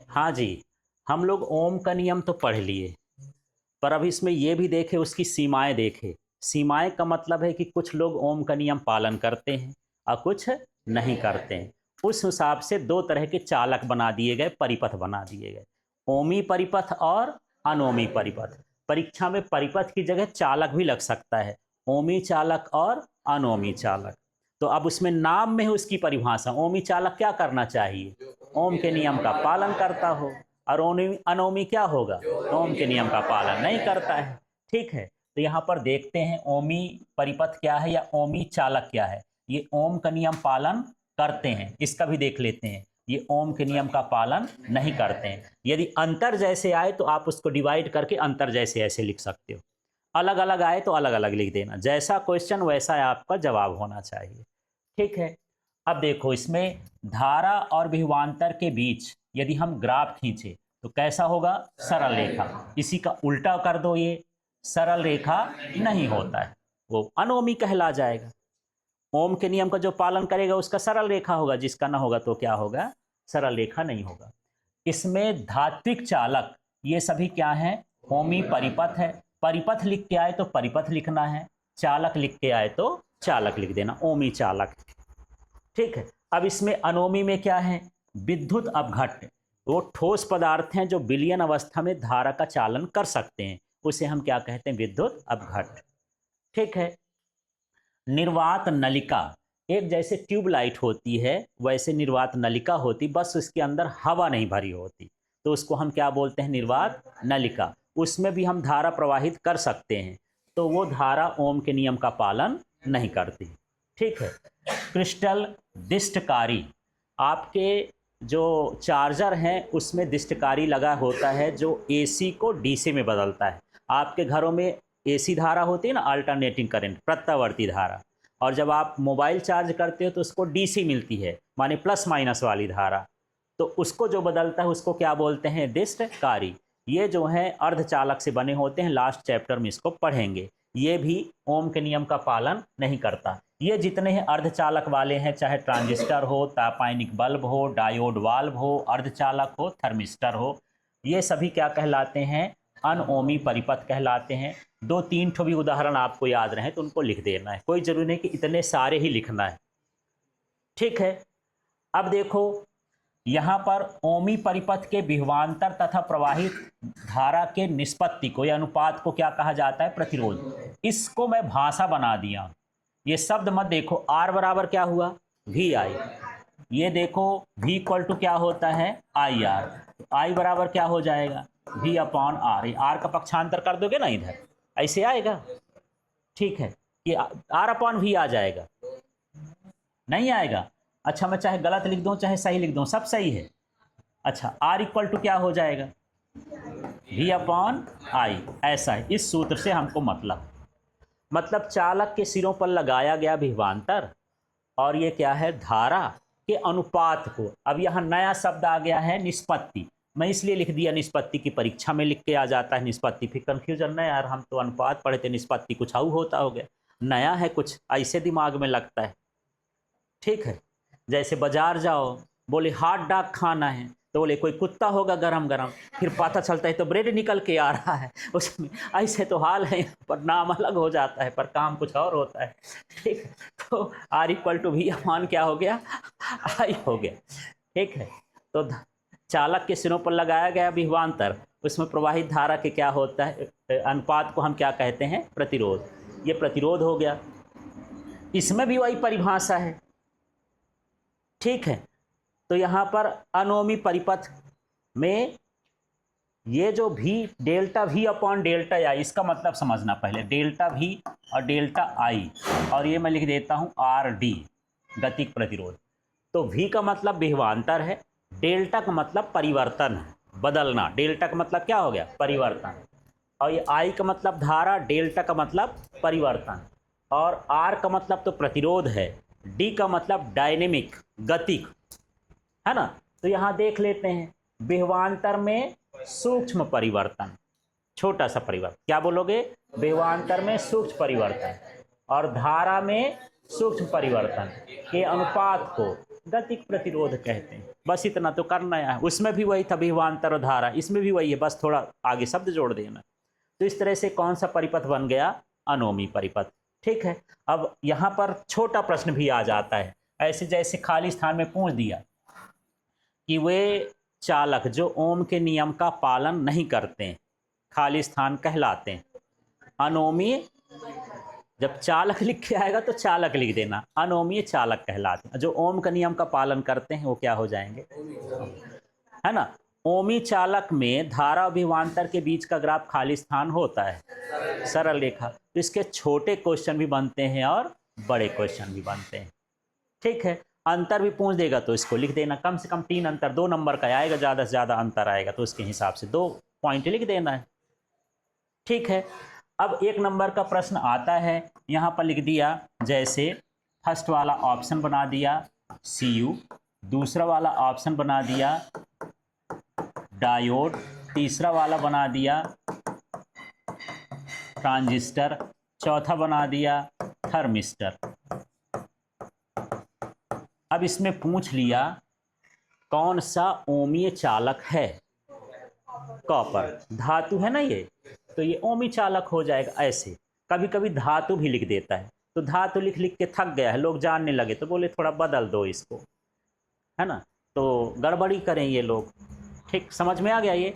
हाँ जी, हम लोग ओम का नियम तो पढ़ लिए, पर अब इसमें ये भी देखें, उसकी सीमाएँ देखें। सीमाएँ का मतलब है कि कुछ लोग ओम का नियम पालन करते हैं और कुछ नहीं करते हैं। उस हिसाब से 2 तरह के चालक बना दिए गए, परिपथ बना दिए गए। ओमी परिपथ और अनोमी परिपथ। परीक्षा में परिपथ की जगह चालक भी लग सकता है, ओमी चालक और अनोमी चालक। तो अब उसमें नाम में है उसकी परिभाषा, ओमी चालक क्या करना चाहिए? ओम के नियम का पालन करता हो। और अनोमी क्या होगा? ओम के नियम का पालन नहीं करता है। ठीक है, तो यहाँ पर देखते हैं ओमी परिपथ क्या है या ओमी चालक क्या है। ये ओम का नियम पालन करते हैं, इसका भी देख लेते हैं। ये ओम के नियम का पालन नहीं करते हैं। यदि अंतर जैसे आए तो आप उसको डिवाइड करके अंतर जैसे ऐसे लिख सकते हो। अलग अलग आए तो अलग अलग लिख देना, जैसा क्वेश्चन वैसा आपका जवाब होना चाहिए। ठीक है, अब देखो इसमें धारा और विभवांतर के बीच यदि हम ग्राफ खींचे तो कैसा होगा? सरल रेखा। इसी का उल्टा कर दो, ये सरल रेखा नहीं होता है, वो अनोमी कहला जाएगा। ओम के नियम का जो पालन करेगा उसका सरल रेखा होगा, जिसका ना होगा तो क्या होगा? सरल रेखा नहीं होगा। इसमें धात्विक चालक ये सभी क्या है? ओमी परिपथ है। परिपथ लिख के आए तो परिपथ लिखना है, चालक लिख के आए तो चालक लिख देना, ओमी चालक। ठीक है, अब इसमें अनोमी में क्या है? विद्युत अपघट्य। वो ठोस पदार्थ हैं जो विलयन अवस्था में धारा का चालन कर सकते हैं, उसे हम क्या कहते हैं? विद्युत अपघट्य। ठीक है, निर्वात नलिका। एक जैसे ट्यूबलाइट होती है वैसे निर्वात नलिका होती, बस उसके अंदर हवा नहीं भरी होती, तो उसको हम क्या बोलते हैं? निर्वात नलिका। उसमें भी हम धारा प्रवाहित कर सकते हैं, तो वो धारा ओम के नियम का पालन नहीं करती। ठीक है, क्रिस्टल दिष्टकारी। आपके जो चार्जर हैं उसमें दिष्टकारी लगा होता है जो एसी को डीसी में बदलता है। आपके घरों में एसी धारा होती है ना, अल्टरनेटिंग करंट, प्रत्यावर्ती धारा, और जब आप मोबाइल चार्ज करते हो तो उसको डीसी मिलती है, माने प्लस माइनस वाली धारा। तो उसको जो बदलता है उसको क्या बोलते हैं? दिष्टकारी। ये जो है अर्धचालक से बने होते हैं, लास्ट चैप्टर में इसको पढ़ेंगे। ये भी ओम के नियम का पालन नहीं करता। ये जितने हैं अर्धचालक वाले हैं, चाहे ट्रांजिस्टर हो, तापायनिक बल्ब हो, डायोड वाल्व हो, अर्धचालक हो, थर्मिस्टर हो, ये सभी क्या कहलाते हैं? अनओमी परिपथ कहलाते हैं। 2-3 ठो भी उदाहरण आपको याद रहे तो उनको लिख देना है, कोई जरूरी नहीं कि इतने सारे ही लिखना है। ठीक है, अब देखो यहाँ पर ओमी परिपथ के विभवांतर तथा प्रवाहित धारा के निष्पत्ति को या अनुपात को क्या कहा जाता है? प्रतिरोध। इसको मैं भाषा बना दिया। ये शब्द मत देखो, आर बराबर क्या हुआ? वी आई। ये देखो वी इक्वल टू क्या होता है? I R. आई बराबर क्या हो जाएगा? V upon are. आर का पक्षांतर कर दोगे ना इधर, ऐसे आएगा। ठीक है, ये आर अपॉन वी आ जाएगा, नहीं आएगा? अच्छा, मैं चाहे गलत लिख दूं चाहे सही लिख दूं, सब सही है। अच्छा, आर इक्वल टू क्या हो जाएगा? V upon I. ऐसा है, इस सूत्र से हमको मतलब चालक के सिरों पर लगाया गया विभवांतर और ये क्या है? धारा के अनुपात को। अब यहाँ नया शब्द आ गया है, निष्पत्ति। मैं इसलिए लिख दिया निष्पत्ति की, परीक्षा में लिख के आ जाता है निष्पत्ति, फिर कंफ्यूजन ना यार, हम तो अनुपात पढ़े थे, निष्पत्ति कुछ और होता हो गया, नया है कुछ, ऐसे दिमाग में लगता है। ठीक है, जैसे बाजार जाओ, बोले हॉट डॉग खाना है, तो बोले कोई कुत्ता होगा गरम गरम, फिर पता चलता है तो ब्रेड निकल के आ रहा है उसमें। ऐसे तो हाल है, पर नाम अलग हो जाता है पर काम कुछ और होता है। ठीक है, तो आर इक्वल टू भी अमान क्या हो गया? आई हो गया। ठीक है, तो चालक के सिरों पर लगाया गया विभवांतर, उसमें प्रवाहित धारा के क्या होता है? अनुपात को हम क्या कहते हैं? प्रतिरोध। ये प्रतिरोध हो गया। इसमें भी वही परिभाषा है। ठीक है, तो यहाँ पर अनोमी परिपथ में ये जो भी डेल्टा वी अपॉन डेल्टा आई, इसका मतलब समझना पहले, डेल्टा वी और डेल्टा आई, और ये मैं लिख देता हूँ आर डी, गतिक प्रतिरोध। तो वी का मतलब विभवांतर है, डेल्टा का मतलब परिवर्तन है, बदलना। डेल्टा का मतलब क्या हो गया? परिवर्तन। और ये आई का मतलब धारा, डेल्टा का मतलब परिवर्तन, और आर का मतलब तो प्रतिरोध है, डी का मतलब डायनेमिक, गतिक, है ना? तो यहाँ देख लेते हैं, विभवांतर में सूक्ष्म परिवर्तन, छोटा सा परिवर्तन, क्या बोलोगे? विभवांतर में सूक्ष्म परिवर्तन और धारा में सूक्ष्म परिवर्तन के अनुपात को गतिक प्रतिरोध कहते हैं। बस इतना तो करना है। उसमें भी वही था विभवांतर और धारा, इसमें भी वही है, बस थोड़ा आगे शब्द जोड़ देना। तो इस तरह से कौन सा परिपथ बन गया? अनोमी परिपथ। ठीक है। अब यहाँ पर छोटा प्रश्न भी आ जाता है, ऐसे जैसे खाली स्थान में पूछ दिया कि वे चालक जो ओम के नियम का पालन नहीं करते हैं खाली स्थान कहलाते हैं अनोमीय। जब चालक लिख के आएगा तो चालक लिख देना, अनोमीय चालक कहलाते हैं। जो ओम का नियम का पालन करते हैं वो क्या हो जाएंगे? है ना। ओमी चालक में धारा और विभवांतर के बीच का ग्राफ खाली स्थान होता है, सरल रेखा। तो इसके छोटे क्वेश्चन भी बनते हैं और बड़े क्वेश्चन भी बनते हैं। ठीक है। अंतर भी पूछ देगा तो इसको लिख देना, कम से कम 3 अंतर, 2 नंबर का आएगा, ज़्यादा से ज़्यादा अंतर आएगा तो उसके हिसाब से 2 पॉइंट लिख देना है। ठीक है। अब 1 नंबर का प्रश्न आता है, यहाँ पर लिख दिया, जैसे फर्स्ट वाला ऑप्शन बना दिया CU, दूसरा वाला ऑप्शन बना दिया डायोड, तीसरा वाला बना दिया ट्रांजिस्टर, चौथा बना दिया थर्मिस्टर। अब इसमें पूछ लिया कौन सा ओमीय चालक है? कॉपर धातु है ना ये, तो ये ओमी चालक हो जाएगा। ऐसे कभी कभी धातु भी लिख देता है, तो धातु लिख लिख के थक गया है, लोग जानने लगे तो बोले थोड़ा बदल दो इसको, है ना। तो गड़बड़ी करें ये लोग। ठीक, समझ में आ गया ये?